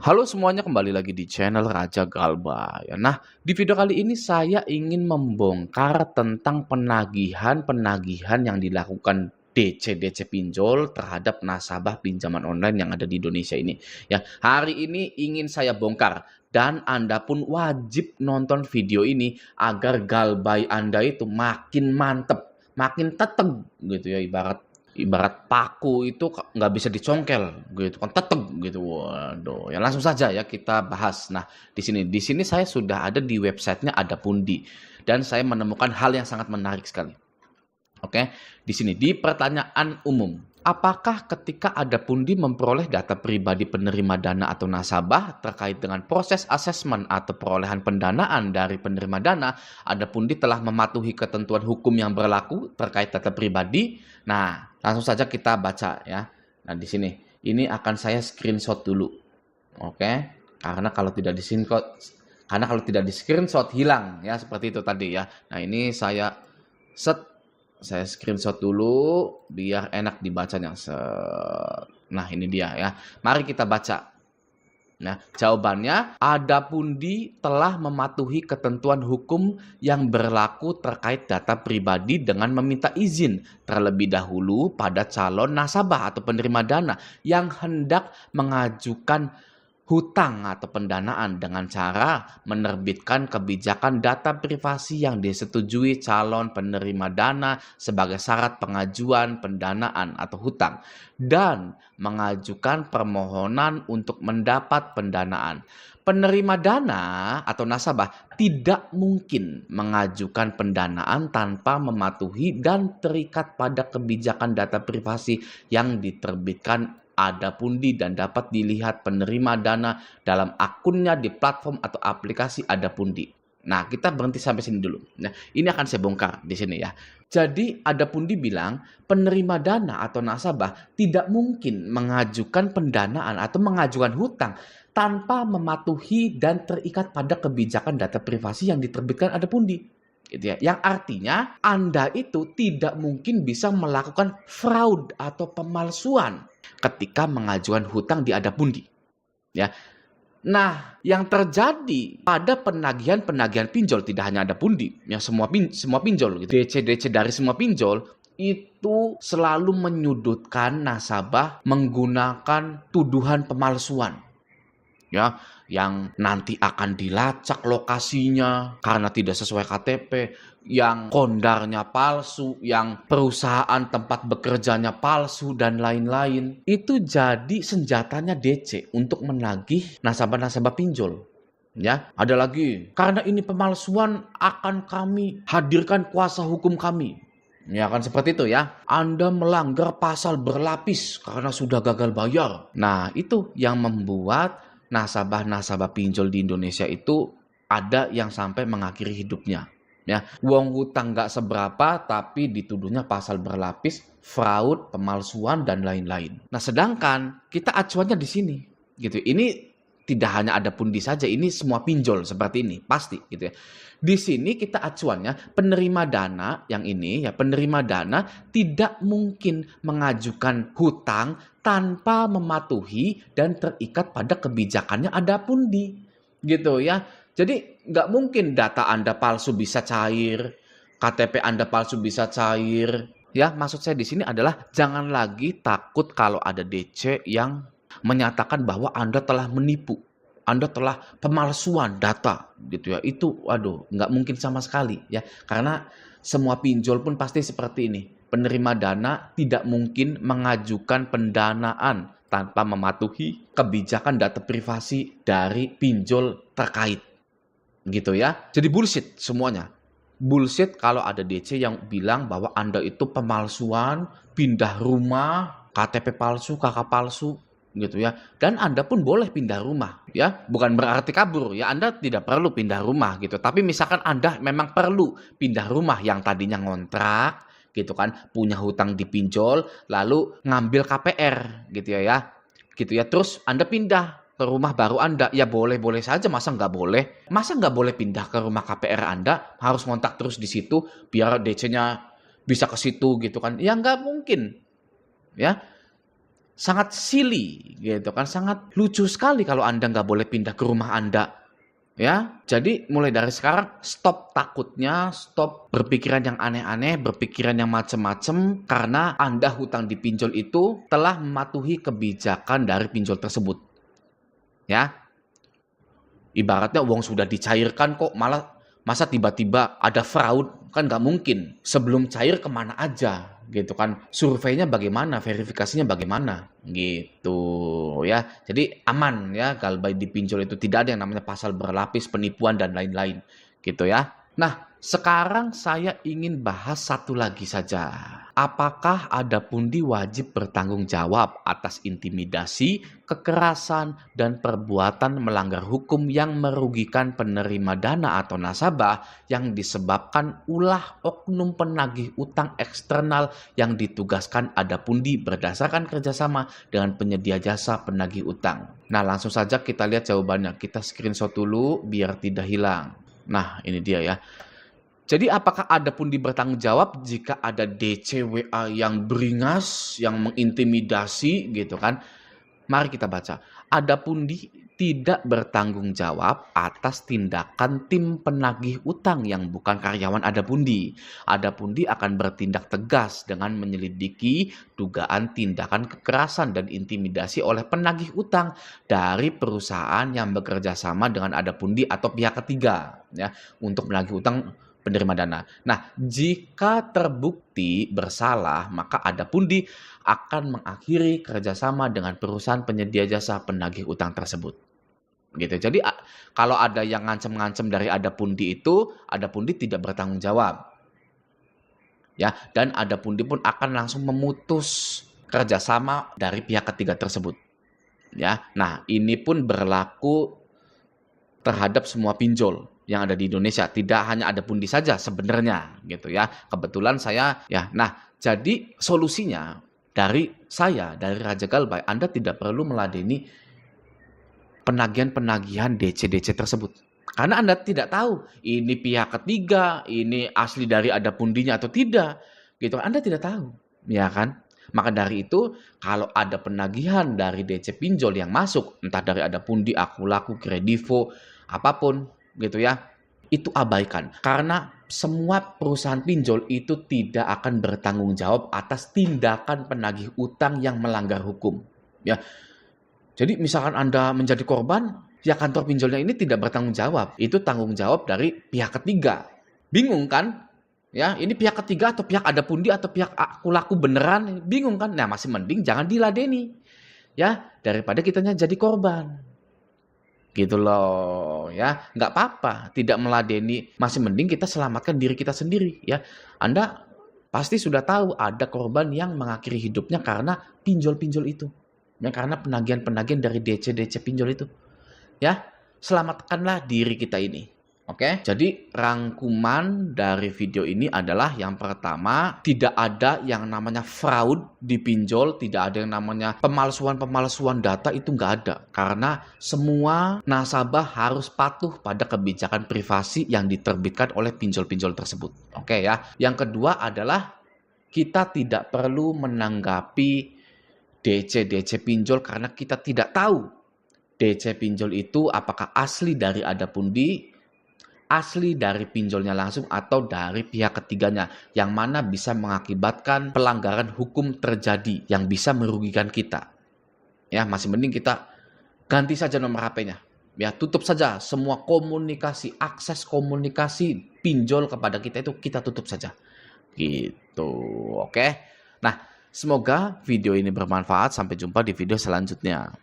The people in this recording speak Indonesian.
Halo semuanya, kembali lagi di channel Raja Galba ya. Nah, di video kali ini saya ingin membongkar tentang penagihan-penagihan yang dilakukan DC pinjol terhadap nasabah pinjaman online yang ada di Indonesia ini. Ya, hari ini ingin saya bongkar dan Anda pun wajib nonton video ini agar galbay Anda itu makin mantep, makin teteg gitu ya, ibarat ibarat paku itu nggak bisa dicongkel gitu kan, tetep gitu. Waduh, ya langsung saja ya kita bahas. Nah, di sini saya sudah ada di websitenya Adapundi dan saya menemukan hal yang sangat menarik sekali. Oke, di sini di pertanyaan umum. Apakah ketika Adapundi memperoleh data pribadi penerima dana atau nasabah terkait dengan proses asesmen atau perolehan pendanaan dari penerima dana, Adapundi telah mematuhi ketentuan hukum yang berlaku terkait data pribadi? Nah, langsung saja kita baca ya. Nah, di sini ini akan saya screenshot dulu. Oke, karena kalau tidak di screenshot hilang ya, seperti itu tadi ya. Nah, ini set saya screenshot dulu biar enak dibacanya. Nah, ini dia ya. Mari kita baca. Nah, jawabannya Adapundi telah mematuhi ketentuan hukum yang berlaku terkait data pribadi dengan meminta izin terlebih dahulu pada calon nasabah atau penerima dana yang hendak mengajukan hutang atau pendanaan dengan cara menerbitkan kebijakan data privasi yang disetujui calon penerima dana sebagai syarat pengajuan pendanaan atau hutang dan mengajukan permohonan untuk mendapat pendanaan. Penerima dana atau nasabah tidak mungkin mengajukan pendanaan tanpa mematuhi dan terikat pada kebijakan data privasi yang diterbitkan Adapundi dan dapat dilihat penerima dana dalam akunnya di platform atau aplikasi Adapundi. Nah, kita berhenti sampai sini dulu. Nah, ini akan saya bongkar di sini ya. Jadi, Adapundi bilang penerima dana atau nasabah tidak mungkin mengajukan pendanaan atau mengajukan hutang tanpa mematuhi dan terikat pada kebijakan data privasi yang diterbitkan Adapundi. Gitu ya. Yang artinya Anda itu tidak mungkin bisa melakukan fraud atau pemalsuan ketika mengajukan hutang di Adapundi. Ya. Nah, yang terjadi pada penagihan-penagihan pinjol tidak hanya Adapundi, ya semua pinjol gitu. DC-DC dari semua pinjol itu selalu menyudutkan nasabah menggunakan tuduhan pemalsuan. Ya, yang nanti akan dilacak lokasinya karena tidak sesuai KTP, yang kondarnya palsu, yang perusahaan tempat bekerjanya palsu, dan lain-lain. Itu jadi senjatanya DC untuk menagih nasabah-nasabah pinjol. Ya, ada lagi. Karena ini pemalsuan, akan kami hadirkan kuasa hukum kami. Ya kan seperti itu ya. Anda melanggar pasal berlapis karena sudah gagal bayar. Nah, itu yang membuat nasabah-nasabah pinjol di Indonesia itu ada yang sampai mengakhiri hidupnya. Ya, uang hutang nggak seberapa tapi dituduhnya pasal berlapis, fraud, pemalsuan dan lain-lain. Nah, sedangkan kita acuannya di sini, gitu. Ini tidak hanya Adapundi saja, ini semua pinjol seperti ini pasti, gitu ya. Di sini kita acuannya penerima dana yang ini ya, penerima dana tidak mungkin mengajukan hutang tanpa mematuhi dan terikat pada kebijakannya Adapundi, gitu ya. Jadi nggak mungkin data Anda palsu bisa cair, KTP Anda palsu bisa cair. Ya, maksud saya di sini adalah jangan lagi takut kalau ada DC yang menyatakan bahwa Anda telah menipu. Anda telah pemalsuan data gitu ya. Itu waduh, nggak mungkin sama sekali ya. Karena semua pinjol pun pasti seperti ini. Penerima dana tidak mungkin mengajukan pendanaan tanpa mematuhi kebijakan data privasi dari pinjol terkait. Gitu ya. Jadi bullshit semuanya. Bullshit kalau ada DC yang bilang bahwa Anda itu pemalsuan, pindah rumah, KTP palsu, KK palsu gitu ya. Dan Anda pun boleh pindah rumah ya. Bukan berarti kabur ya. Anda tidak perlu pindah rumah gitu. Tapi misalkan Anda memang perlu pindah rumah yang tadinya ngontrak gitu kan, punya hutang di pinjol, lalu ngambil KPR gitu ya. Gitu ya. Terus Anda pindah ke rumah baru Anda, ya boleh-boleh saja, masa nggak boleh? Masa nggak boleh pindah ke rumah KPR Anda, harus ngontak terus di situ, biar DC-nya bisa ke situ gitu kan? Ya nggak mungkin, ya. sangat silly gitu kan, sangat lucu sekali kalau Anda nggak boleh pindah ke rumah Anda. Ya, jadi mulai dari sekarang stop takutnya, stop berpikiran yang aneh-aneh, berpikiran yang macem-macem, karena Anda hutang di pinjol itu telah mematuhi kebijakan dari pinjol tersebut. Ya, ibaratnya uang sudah dicairkan kok malah masa tiba-tiba ada fraud, kan nggak mungkin. Sebelum cair kemana aja gitu kan, surveinya bagaimana, verifikasinya bagaimana gitu ya. Jadi aman ya, Galbay di pinjol itu tidak ada yang namanya pasal berlapis, penipuan dan lain-lain gitu ya. Nah, sekarang saya ingin bahas satu lagi saja. Apakah ada pundi wajib bertanggung jawab atas intimidasi, kekerasan, dan perbuatan melanggar hukum yang merugikan penerima dana atau nasabah yang disebabkan ulah oknum penagih utang eksternal yang ditugaskan ada pundi berdasarkan kerjasama dengan penyedia jasa penagih utang? Nah, langsung saja kita lihat jawabannya. Kita screenshot dulu biar tidak hilang. Nah, ini dia ya. Jadi apakah ada pundi bertanggung jawab jika ada DCWA yang beringas, yang mengintimidasi gitu kan? Mari kita baca. Ada pundi tidak bertanggung jawab atas tindakan tim penagih utang yang bukan karyawan ada pundi. Ada pundi akan bertindak tegas dengan menyelidiki dugaan tindakan kekerasan dan intimidasi oleh penagih utang dari perusahaan yang bekerja sama dengan ada pundi atau pihak ketiga ya untuk menagih utang penerima dana. Nah, jika terbukti bersalah, maka ada pundi akan mengakhiri kerjasama dengan perusahaan penyedia jasa penagih utang tersebut. Gitu. Jadi kalau ada yang ngancem-ngancem dari ada pundi itu, ada pundi tidak bertanggung jawab. Ya, dan ada pundi pun akan langsung memutus kerjasama dari pihak ketiga tersebut. Ya, nah ini pun berlaku terhadap semua pinjol yang ada di Indonesia, tidak hanya ada pundi saja sebenarnya gitu ya. Kebetulan saya ya. Nah, jadi solusinya dari Raja Galbay, Anda tidak perlu meladeni penagihan-penagihan DC-DC tersebut. Karena Anda tidak tahu ini pihak ketiga, ini asli dari ada pundinya atau tidak. Gitu. Anda tidak tahu, ya kan? Maka dari itu, kalau ada penagihan dari DC pinjol yang masuk, entah dari ada pundi, aku laku, kredivo, apapun gitu ya, itu abaikan. Karena semua perusahaan pinjol itu tidak akan bertanggung jawab atas tindakan penagih utang yang melanggar hukum. Ya, jadi misalkan Anda menjadi korban, ya kantor pinjolnya ini tidak bertanggung jawab. Itu tanggung jawab dari pihak ketiga. Bingung kan? Ya, ini pihak ketiga atau pihak ada pundi atau pihak aku laku beneran, bingung kan? Nah, masih mending jangan diladeni. Ya, daripada kitanya jadi korban. Gitu loh, ya. Nggak apa-apa, tidak meladeni, masih mending kita selamatkan diri kita sendiri, ya. Anda pasti sudah tahu ada korban yang mengakhiri hidupnya karena pinjol-pinjol itu. Ya, karena penagihan-penagihan dari DC-DC pinjol itu. Ya, selamatkanlah diri kita ini. Oke, jadi rangkuman dari video ini adalah yang pertama, tidak ada yang namanya fraud di pinjol, tidak ada yang namanya pemalsuan data, itu nggak ada. Karena semua nasabah harus patuh pada kebijakan privasi yang diterbitkan oleh pinjol-pinjol tersebut. Oke ya, yang kedua adalah kita tidak perlu menanggapi DC-DC pinjol karena kita tidak tahu DC pinjol itu apakah asli dari ada pundi, asli dari pinjolnya langsung atau dari pihak ketiganya, yang mana bisa mengakibatkan pelanggaran hukum terjadi yang bisa merugikan kita. Ya, masih mending kita ganti saja nomor HP-nya. Ya, tutup saja semua komunikasi, akses komunikasi pinjol kepada kita itu kita tutup saja. Gitu. Oke. Nah, semoga video ini bermanfaat. Sampai jumpa di video selanjutnya.